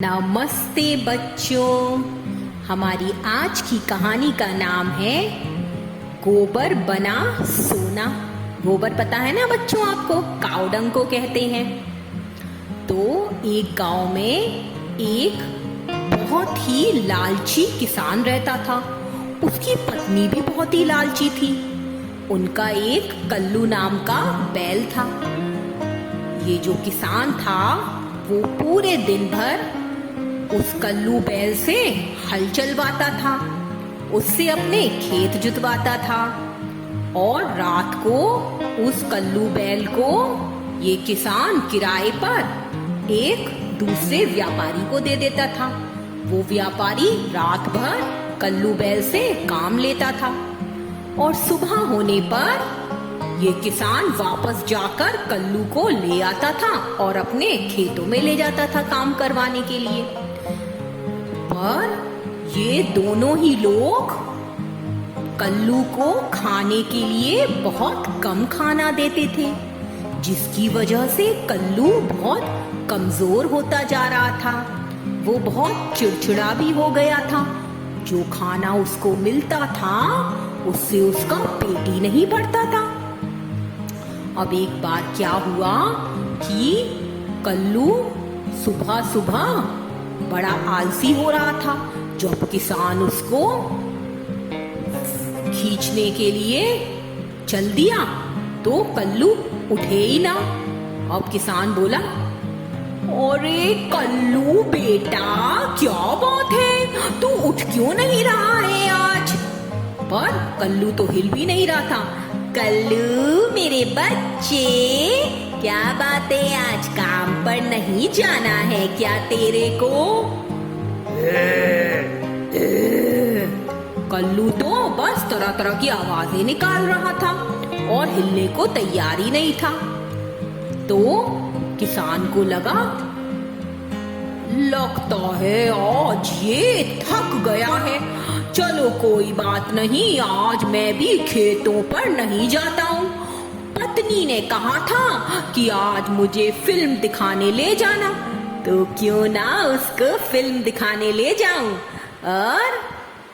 नमस्ते बच्चों। हमारी आज की कहानी का नाम है गोबर बना सोना। गोबर पता है ना बच्चों आपको, कावडंग को कहते हैं। तो एक गांव में एक बहुत ही लालची किसान रहता था। उसकी पत्नी भी बहुत ही लालची थी। उनका एक कल्लू नाम का बैल था। ये जो किसान था वो पूरे दिन भर उस कल्लू बैल से हल चलवाता था, उससे अपने खेत जुतवाता था और रात को उस कल्लू बैल को ये किसान किराए पर एक दूसरे व्यापारी को दे देता था। वो व्यापारी रात भर कल्लू बैल से काम लेता था और सुबह होने पर ये किसान वापस जाकर कल्लू को ले आता था और अपने खेतों में ले जाता था काम करवाने के लिए। पर ये दोनों ही लोग कल्लू को खाने के लिए बहुत कम खाना देते थे, जिसकी वजह से कल्लू बहुत कमजोर होता जा रहा था। वो बहुत चिड़चिड़ा भी हो गया था। जो खाना उसको मिलता था उससे उसका पेट ही नहीं भरता था। अब एक बार क्या हुआ कि कल्लू सुबह सुबह बड़ा आलसी हो रहा था। जब किसान उसको खींचने के लिए चल दिया तो कल्लू उठे ही ना। अब किसान बोला, अरे कल्लू बेटा, क्या बात है, तू उठ क्यों नहीं रहा है आज? पर कल्लू तो हिल भी नहीं रहा था। कल्लू मेरे बच्चे, क्या बात है, आज काम पर नहीं जाना है क्या तेरे को? कल्लू तो बस तरह तरह की आवाजें निकाल रहा था और हिलने को तैयार ही नहीं था। तो किसान को लगता है आज ये थक गया है। चलो कोई बात नहीं, आज मैं भी खेतों पर नहीं जाता हूँ। पत्नी ने कहा था कि आज मुझे फिल्म दिखाने ले जाना, तो क्यों ना उसको फिल्म दिखाने ले जाऊं और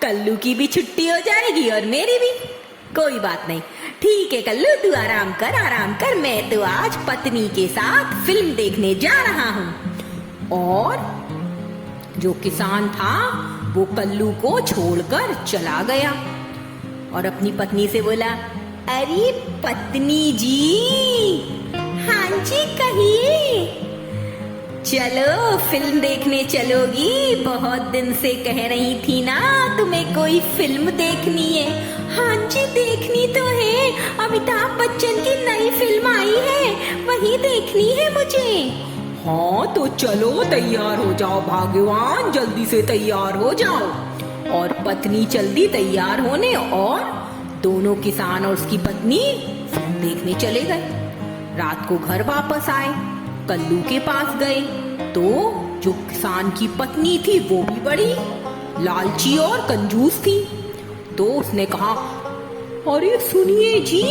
कल्लू की भी छुट्टी हो जाएगी और मेरी भी। कोई बात नहीं, ठीक है कल्लू, तू आराम कर, मैं तो आज पत्नी के साथ फिल्म देखने जा रहा हूँ। और जो किसान था वो कल्लू को छोड़कर चला गया और अपनी पत्नी से बोला, अरे पत्नी जी। हाँ जी कहिए। चलो फिल्म देखने चलोगी? बहुत दिन से कह रही थी ना तुम्हें कोई फिल्म देखनी है। हाँ जी देखनी तो है, अमिताभ बच्चन की नई फिल्म आई है, वही देखनी है मुझे। हाँ तो चलो तैयार हो जाओ भाग्यवान, जल्दी से तैयार हो जाओ। और पत्नी जल्दी तैयार होने और दोनों किसान और उसकी पत्नी फिल्म देखने चले गए। रात को घर वापस आए, कल्लू के पास गए तो जो किसान की पत्नी थी वो भी बड़ी लालची और कंजूस थी। तो उसने कहा, अरे सुनिए जी,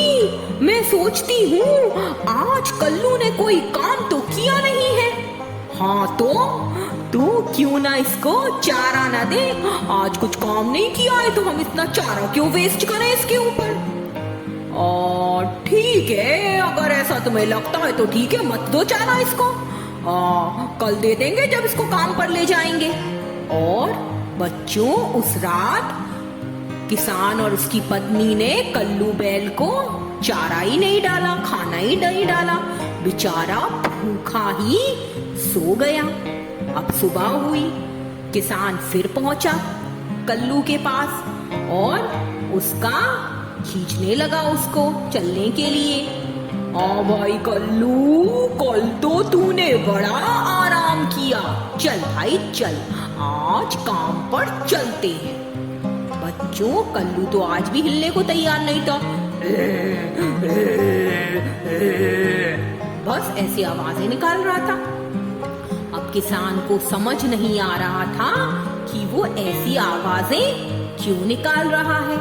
मैं सोचती हूँ आज कल्लू ने कोई काम तो किया नहीं है। हाँ तो तू क्यों ना इसको चारा ना दे? आज कुछ काम नहीं किया है तो हम इतना चारा क्यों वेस्ट करें इसके ऊपर? और ठीक है, अगर ऐसा तुम्हें लगता है तो ठीक है, मत दो चारा इसको, कल दे देंगे जब इसको काम पर ले जाएंगे। और बच्चों उस रात किसान और उसकी पत्नी ने कल्लू बैल को चारा ही नहीं डाला, खाना ही नहीं डाला, बेचारा भूखा ही सो गया। अब सुबह हुई, किसान फिर पहुंचा कल्लू के पास और उसका खींचने लगा उसको चलने के लिए। भाई कल्लू, कल तो तूने बड़ा आराम किया, चल भाई चल, आज काम पर चलते हैं। बच्चों कल्लू तो आज भी हिलने को तैयार नहीं था। बस ऐसी आवाजें निकाल रहा था। अब किसान को समझ नहीं आ रहा था कि वो ऐसी आवाजें क्यों निकाल रहा है।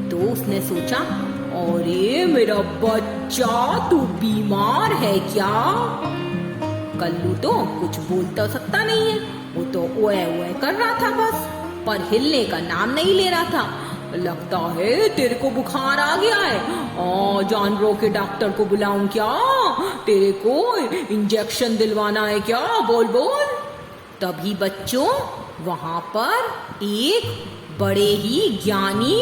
तो उसने सोचा, अरे मेरा बच्चा, तू बीमार है क्या? कल्लू तो कुछ बोल तो सकता नहीं है, वो ओए ओए कर रहा था बस, पर हिलने का नाम नहीं ले रहा था। लगता है तेरे को बुखार आ गया है। जानवरों के डॉक्टर को बुलाऊं क्या? तेरे को इंजेक्शन दिलवाना है क्या? बोल बोल। तभी बच्चों वहां पर एक बड़े ही ज्ञानी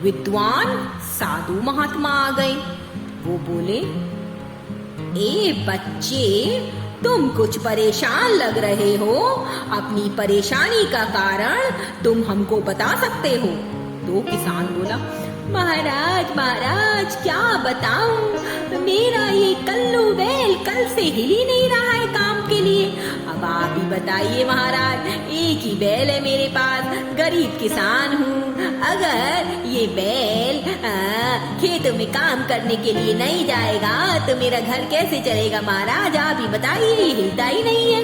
विद्वान साधु महात्मा आ गए। वो बोले, ए बच्चे, तुम कुछ परेशान लग रहे हो, अपनी परेशानी का कारण तुम हमको बता सकते हो? तो किसान बोला, महाराज महाराज क्या बताऊं, मेरा ये कल्लू बैल कल से हिल ही नहीं रहा है काम के लिए। अब आप ही बताइए महाराज, एक ही बैल है मेरे पास, गरीब किसान हूँ। अगर ये बैल खेतों में काम करने के लिए नहीं जाएगा तो मेरा घर कैसे चलेगा महाराज? आप ही बताइए, हिलता ही नहीं है।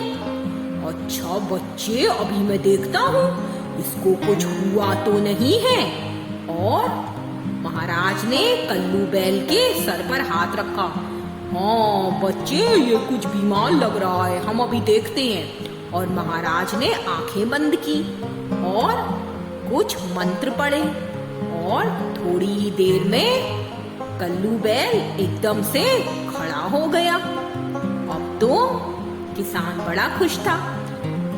अच्छा बच्चे, अभी मैं देखता हूँ इसको कुछ हुआ तो नहीं है। और महाराज ने कल्लू बैल के सर पर हाथ रखा। हाँ बच्चे, ये कुछ बीमार लग रहा है, हम अभी देखते हैं। और महाराज ने आंखें बंद की और कुछ मंत्र पढ़े और थोड़ी ही देर में कल्लू बैल एकदम से खड़ा हो गया। अब तो किसान बड़ा खुश था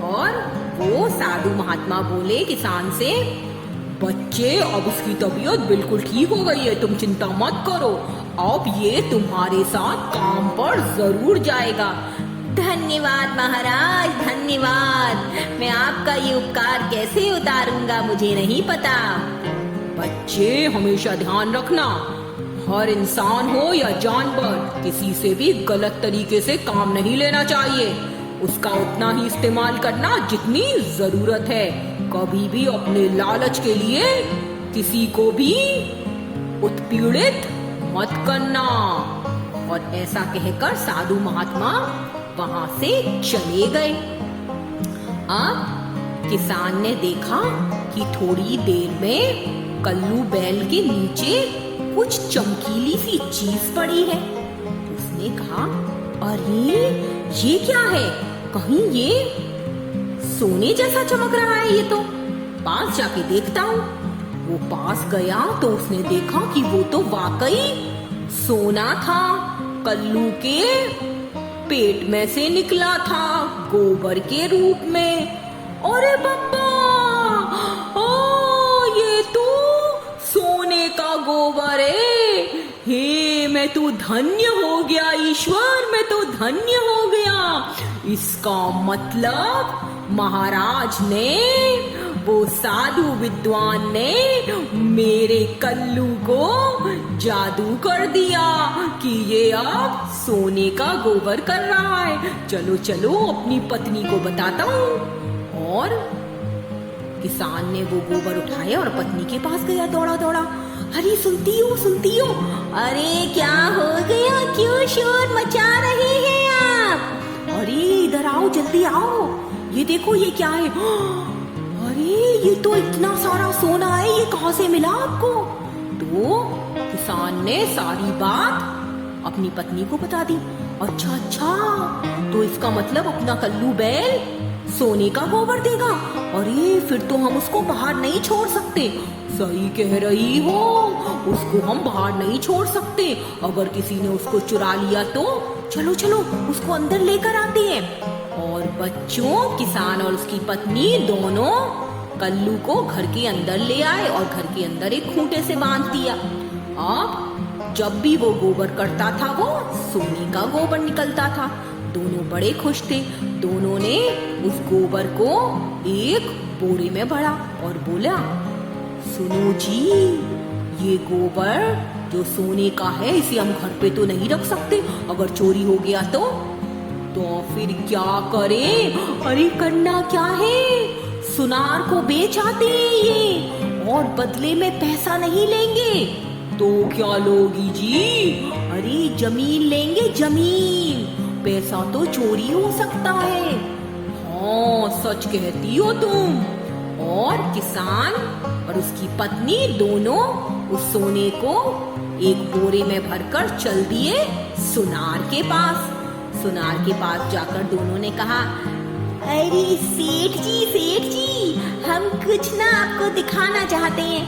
और वो साधु महात्मा बोले किसान से, बच्चे अब उसकी तबीयत बिल्कुल ठीक हो गई है, तुम चिंता मत करो, अब ये तुम्हारे साथ काम पर जरूर जाएगा। धन्यवाद महाराज, धन्यवाद। मैं आपका ये उपकार कैसे उतारूंगा मुझे नहीं पता। बच्चे हमेशा ध्यान रखना, हर इंसान हो या जानवर, किसी से भी गलत तरीके से काम नहीं लेना चाहिए। उसका उतना ही इस्तेमाल करना जितनी जरूरत है। कभी भी अपने लालच के लिए किसी को भी उत्पीड़ित मत करना। और ऐसा कहकर साधु महात्मा वहां से चले गए। अब किसान ने देखा कि थोड़ी देर में कल्लू बैल के नीचे कुछ चमकीली सी चीज पड़ी है। उसने कहा, अरे ये क्या है? कहीं ये सोने जैसा चमक रहा है, ये तो पास जाके देखता हूँ। वो पास गया तो उसने देखा कि वो तो वाकई सोना था, कल्लू के पेट में से निकला था गोबर के रूप में। अरे बब्बा, ये तो सोने का गोबर है। हे, मैं तो धन्य हो गया ईश्वर, मैं तो धन्य हो गया। इसका मतलब महाराज ने, वो साधु विद्वान ने मेरे कल्लू को जादू कर दिया कि ये अब सोने का गोबर कर रहा है। चलो चलो अपनी पत्नी को बताता हूँ। और किसान ने वो गोबर उठाया और पत्नी के पास गया दौड़ा दौड़ा। अरे सुनती हो, सुनती हो? अरे क्या हो गया, क्यों शोर मचा रहे हैं आप? अरे इधर आओ, जल्दी आओ, ये देखो ये क्या है। अरे ये तो इतना सारा सोना है, ये कहाँ से मिला आपको? तो किसान ने सारी बात अपनी पत्नी को बता दी। अच्छा अच्छा, तो इसका मतलब अपना कल्लू बैल सोने का गोबर देगा। अरे फिर तो हम उसको बाहर नहीं छोड़ सकते। सही कह रही हो, उसको हम बाहर नहीं छोड़ सकते। अगर किसी ने उसको चुरा लिया तो चलो चलो उसको अंदर लेकर आते हैं। और बच्चों, किसान और उसकी पत्नी दोनों कल्लू को घर के अंदर ले आए और घर के अंदर एक खूंटे से बांध दिया। अब जब भी वो गोबर करता था वो सोने का गोबर निकलता था। दोनों बड़े खुश थे। दोनों ने उस गोबर को एक बोरे में भरा और बोला, सुनो जी, ये गोबर जो सोने का है इसे हम घर पे तो नहीं रख सकते, अगर चोरी हो गया तो फिर क्या करें? अरे करना क्या है, सुनार को बेच आते हैं ये और बदले में पैसा नहीं लेंगे। तो क्या लोगी जी? अरे जमीन लेंगे, जमीन। पैसा तो चोरी हो सकता है। हाँ सच कहती हो तुम। और किसान और उसकी पत्नी दोनों उस सोने को एक बोरे में भरकर चल दिए सुनार के पास। सुनार के पास जाकर दोनों ने कहा, अरे सेठ जी हम कुछ ना आपको दिखाना चाहते हैं।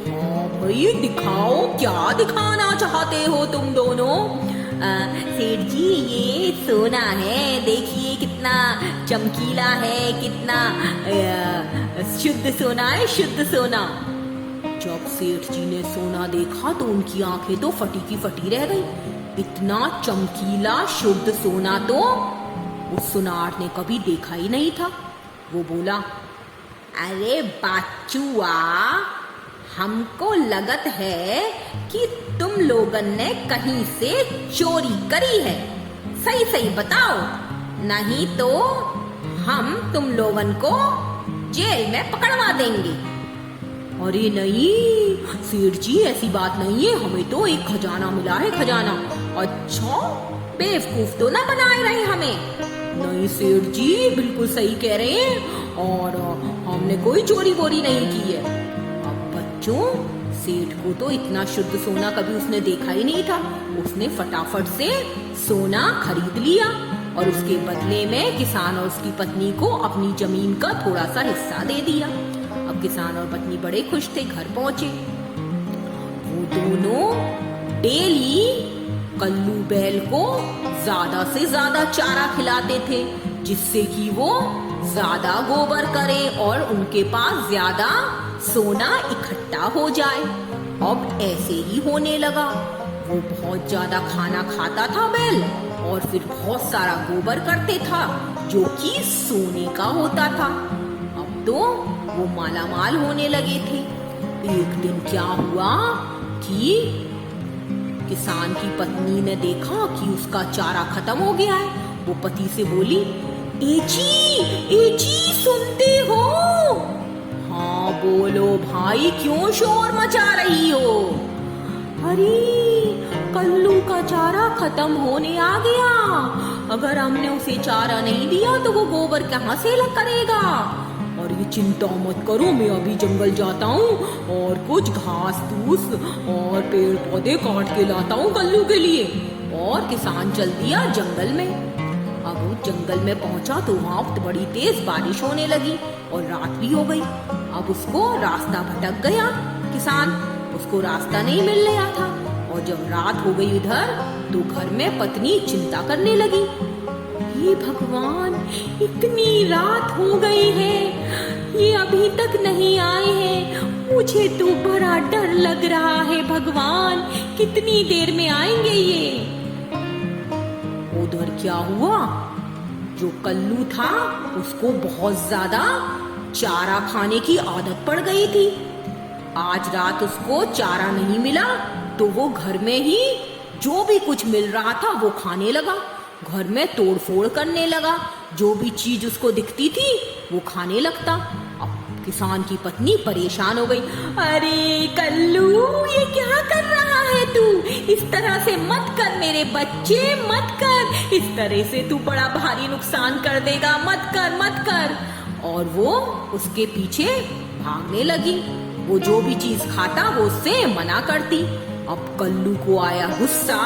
हाँ भाई दिखाओ, क्या दिखाना चाहते हो तुम दोनों? सेठ जी ये सोना है, देखिए कितना चमकीला है, कितना शुद्ध सोना है, शुद्ध सोना। जब सेठ जी ने सोना देखा तो उनकी आंखें तो फटी की फटी रह गई। इतना चमकीला शुद्ध सोना तो उस सुनार ने कभी देखा ही नहीं था। वो बोला, अरे बाचुआ, हमको लगत है कि तुम लोगन ने कहीं से चोरी करी है, सही सही बताओ, नहीं तो हम तुम लोगन को जेल में पकड़वा देंगे। अरे नहीं सेठ जी, ऐसी बात नहीं है, हमें तो एक खजाना मिला है, खजाना। अच्छा, बेवकूफ तो ना बनाए रहे हमें। नहीं सेठ जी, बिल्कुल सही कह रहे हैं, और हमने कोई चोरी वोरी नहीं की है। अब बच्चों, सेठ को तो इतना शुद्ध सोना कभी उसने देखा ही नहीं था। उसने फटाफट से सोना खरीद लिया और उसके बदले में किसान और उसकी पत्नी को अपनी जमीन का थोड़ा सा हिस्सा दे दिया। अब किसान और पत्नी बड़े खुश थे। घर पहुंचे, वो दोनों डेली कल्लू बैल को ज्यादा से ज्यादा चारा खिलाते थे, जिससे कि वो ज्यादा गोबर करे और उनके पास ज्यादा सोना इकट्ठा हो जाए। अब ऐसे ही होने लगा। वो बहुत ज्यादा खाना खाता था बैल, और फिर बहुत सारा गोबर करते था जो कि सोने का होता था। अब तो वो मालामाल होने लगे थे। एक दिन क्या हुआ कि किसान की पत्नी ने देखा कि उसका चारा खत्म हो गया है। वो पति से बोली, ए जी सुनते हो? हाँ बोलो भाई, क्यों शोर मचा रही हो? अरे कल्लू का चारा खत्म होने आ गया। अगर हमने उसे चारा नहीं दिया तो वो गोबर कहाँ से करेगा? और ये चिंता मत करो, मैं अभी जंगल जाता हूँ और कुछ घास फूस और पेड़ पौधे काट के लाता हूँ कल्लू के लिए। और किसान चल दिया जंगल में। अब वो जंगल में पहुंचा तो वहाँ बड़ी तेज बारिश होने लगी और रात भी हो गई। अब उसको रास्ता भटक गया। किसान, उसको रास्ता नहीं मिल रहा था। और जब रात हो गई उधर, तो घर में पत्नी चिंता करने लगी, हे भगवान, इतनी रात हो गई है, ये अभी तक नहीं आए हैं। मुझे तो बड़ा डर लग रहा है भगवान, कितनी देर में आएंगे ये? उधर क्या हुआ, जो कल्लू था उसको बहुत ज्यादा चारा खाने की आदत पड़ गई थी। आज रात उसको चारा नहीं मिला तो वो घर में ही जो भी कुछ मिल रहा था वो खाने लगा। घर में तोड़ फोड़ करने लगा, जो भी चीज उसको दिखती थी वो खाने लगता। अब किसान की पत्नी परेशान हो गई, अरे कल्लू, ये क्या कर रहा है तू? इस तरह से मत कर मेरे बच्चे, मत कर, इस तरह से तू बड़ा भारी नुकसान कर देगा, मत कर मत कर। और वो उसके पीछे भागने लगी। वो जो भी चीज खाता वो उससे मना करती। अब कल्लू को आया गुस्सा,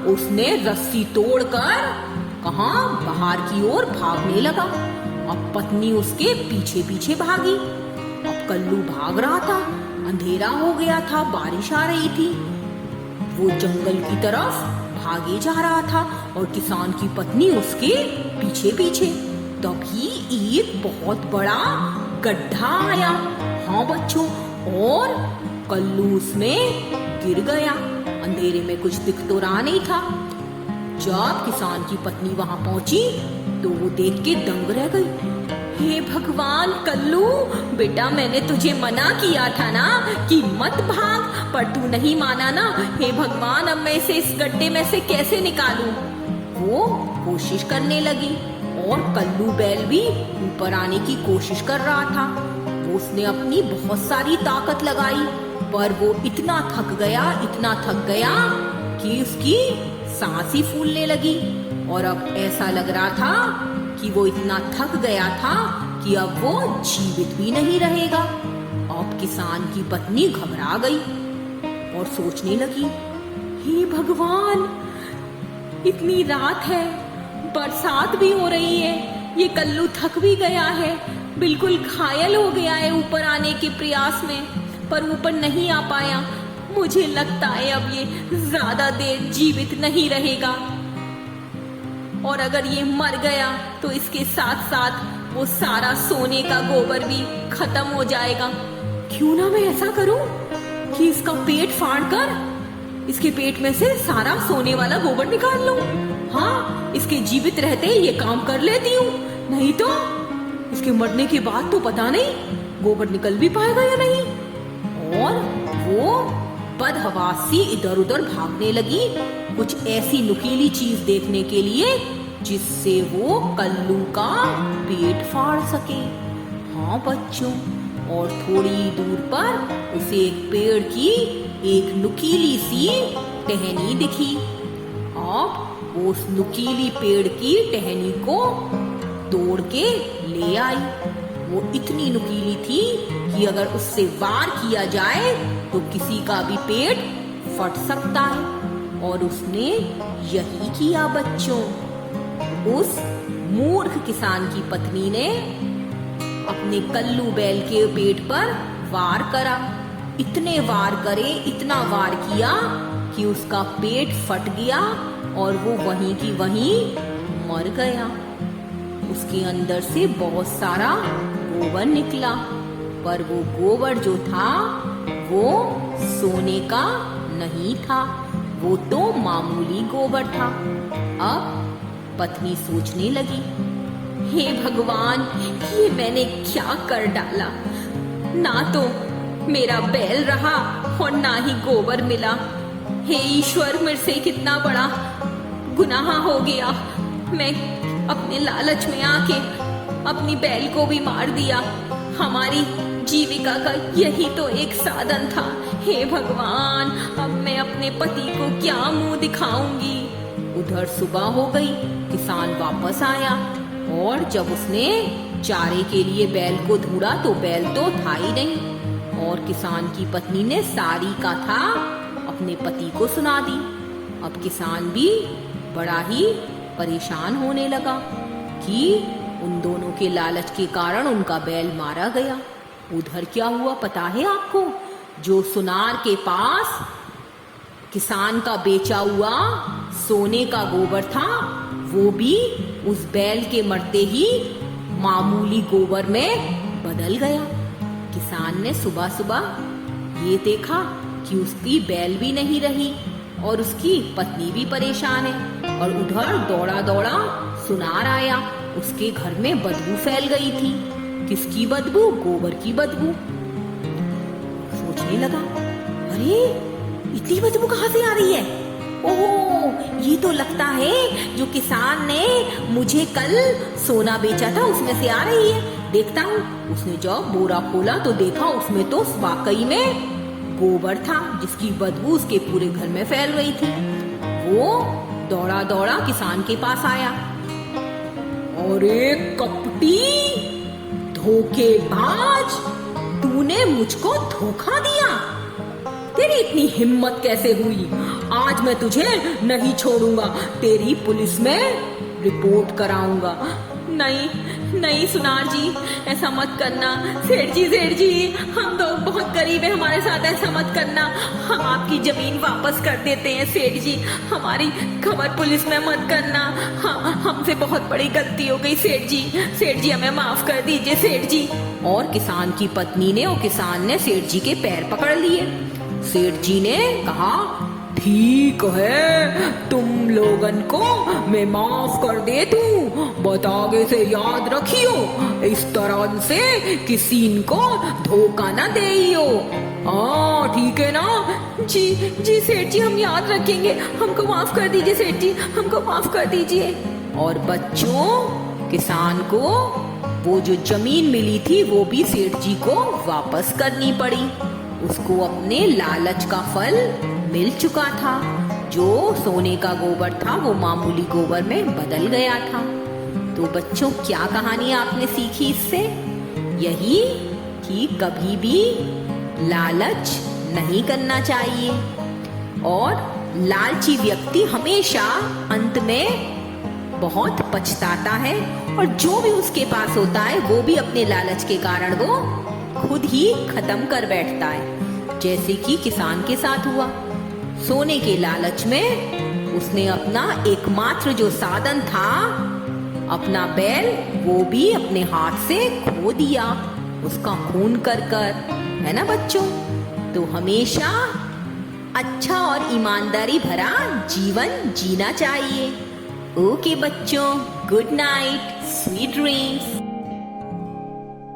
उसने रस्सी तोड़कर कहाँ बाहर की ओर भागने लगा। अब पत्नी उसके पीछे पीछे भागी। अब कल्लू भाग रहा था, अंधेरा हो गया था, बारिश आ रही थी। वो जंगल की तरफ भागे जा रहा था और किसान की पत्नी उसके पीछे पीछे। तभी एक बहुत बड़ा गड्ढा आया। हाँ बच्चों, और कल्लू उसमें गिर गया। अंधेरे में कुछ दिख तो रहा नहीं था। जब किसान की पत्नी वहां पहुंची तो वो देख के दंग रह गई। हे भगवान कल्लू, बेटा मैंने तुझे मना किया था ना कि मत भाग, पर तू नहीं माना ना। हे भगवान, अब मैं इसे इस गड्ढे में से कैसे निकालूं? वो कोशिश करने लगी और कल्लू बैल भी ऊपर आने की कोशिश कर रहा था। उसने अपनी बहुत सारी ताकत लगाई, पर वो इतना थक गया कि उसकी सांस ही फूलने लगी। और अब ऐसा लग रहा था कि वो इतना थक गया था कि अब वो जीवित भी नहीं रहेगा। अब किसान की पत्नी घबरा गई और सोचने लगी, हे भगवान, इतनी रात है, बरसात भी हो रही है, ये कल्लू थक भी गया है, बिल्कुल घायल हो गया है ऊपर आने के प्रयास में, पर ऊपर नहीं आ पाया। मुझे लगता है अब ये ज्यादा देर जीवित नहीं रहेगा, और अगर ये मर गया तो इसके साथ साथ वो सारा सोने का गोबर भी खत्म हो जाएगा। क्यों ना मैं ऐसा करूं कि इसका पेट फाड़कर इसके पेट में से सारा सोने वाला गोबर निकाल लूं। हाँ, इसके जीवित रहते ही ये काम कर लेती हूँ, नहीं तो इसके मरने के बाद तो पता नहीं गोबर निकल भी पाएगा या नहीं। और वो बदहवासी इधर उधर भागने लगी, कुछ ऐसी नुकीली चीज देखने के लिए जिससे वो कल्लू का पेट फाड़ सके। हाँ बच्चों, और थोड़ी दूर पर उसे एक पेड़ की एक नुकीली सी टहनी दिखी। अब उस नुकीली पेड़ की टहनी को तोड़ के ले आई। वो इतनी नुकीली थी कि अगर उससे वार किया जाए तो किसी का भी पेट फट सकता है, और उसने यही किया बच्चों। उस मूर्ख किसान की पत्नी ने अपने कल्लू बैल के पेट पर वार करा। इतने वार करे, इतना वार किया कि उसका पेट फट गया और वो वहीं की वहीं मर गया। उसके अंदर से बहुत सारा गोबर निकला, पर वो गोबर जो था वो सोने का नहीं था, वो तो मामूली गोबर था। अब पत्नी सोचने लगी, हे भगवान, ये मैंने क्या कर डाला। ना तो मेरा बैल रहा और ना ही गोबर मिला। हे ईश्वर, मेरे से कितना बड़ा गुनाह हो गया। मैं अपने लालच में आके अपनी बैल को भी मार दिया। हमारी जीविका का यही तो एक साधन था। हे भगवान, अब मैं अपने पति को क्या मुंह दिखाऊंगी। उधर सुबह हो गई, किसान वापस आया, और जब उसने चारे के लिए बैल को ढूंढा तो बैल तो था ही नहीं। और किसान की पत्नी ने सारी कथा अपने पति को सुना दी। अब किसान भी बड़ा ही परेशान होने लगा कि उन दोनों के लालच के कारण उनका बैल मारा गया। उधर क्या हुआ पता है आपको? जो सुनार के पास किसान का बेचा हुआ सोने का गोबर था, वो भी उस बैल के मरते ही मामूली गोबर में बदल गया। किसान ने सुबह सुबह ये देखा कि उसकी बैल भी नहीं रही और उसकी पत्नी भी परेशान है। और उधर दौड़ा दौड़ा सुनार आया, उसके घर में बदबू फैल गई थी। किसकी बदबू? गोबर की बदबू। सोचने लगा, अरे इतनी बदबू कहाँ से आ रही है? ओहो, ये तो लगता है जो किसान ने मुझे कल सोना बेचा था उसमें से आ रही है। देखता हूँ। उसने जब बोरा खोला तो देखा उसमें तो वाकई में गोबर था, जिसकी बदबू उसके पूरे घर में फैल रही थी। वो दौड़ा दौड़ा किसान के पास आया। अरे कपटी, धोखेबाज, तूने मुझको धोखा दिया। तेरी इतनी हिम्मत कैसे हुई? आज मैं तुझे नहीं छोड़ूंगा, तेरी पुलिस में रिपोर्ट कराऊंगा। नहीं नहीं सुनार जी, ऐसा मत करना। सेठ जी, हम तो बहुत गरीब हैं, हमारे साथ ऐसा मत करना। हम आपकी जमीन वापस कर देते हैं सेठ जी, हमारी खबर पुलिस में मत करना। हमसे बहुत बड़ी गलती हो गई सेठ जी, हमें माफ कर दीजिए सेठ जी। और किसान की पत्नी ने और किसान ने सेठ जी के पैर पकड़ लिए। सेठ जी ने कहा, ठीक है, तुम लोगन को मैं माफ कर दे दूं, बट आगे से याद रखियो, इस तरह से किसी को धोखा ना देइयो। हाँ ठीक है ना? जी सेठ जी, हम याद रखेंगे। हमको माफ कर दीजिए सेठ जी, हमको माफ कर दीजिए। और बच्चों, किसान को वो जो जमीन मिली थी वो भी सेठ जी को वापस करनी पड़ी। उसको अपने लालच का फल मिल चुका था। जो सोने का गोबर था वो मामूली गोबर में बदल गया था। तो बच्चों, क्या कहानी आपने सीखी इससे? यही कि कभी भी लालच नहीं करना चाहिए, और लालची व्यक्ति हमेशा अंत में बहुत पछताता है और जो भी उसके पास होता है वो भी अपने लालच के कारण वो खुद ही खत्म कर बैठता है, जैसे कि किसान के साथ हुआ। सोने के लालच में उसने अपना एकमात्र जो साधन था, अपना बैल, वो भी अपने हाथ से खो दिया, उसका खून कर कर, है ना बच्चों। तो हमेशा अच्छा और ईमानदारी भरा जीवन जीना चाहिए। ओके बच्चों, गुड नाइट, स्वीट ड्रीम्स।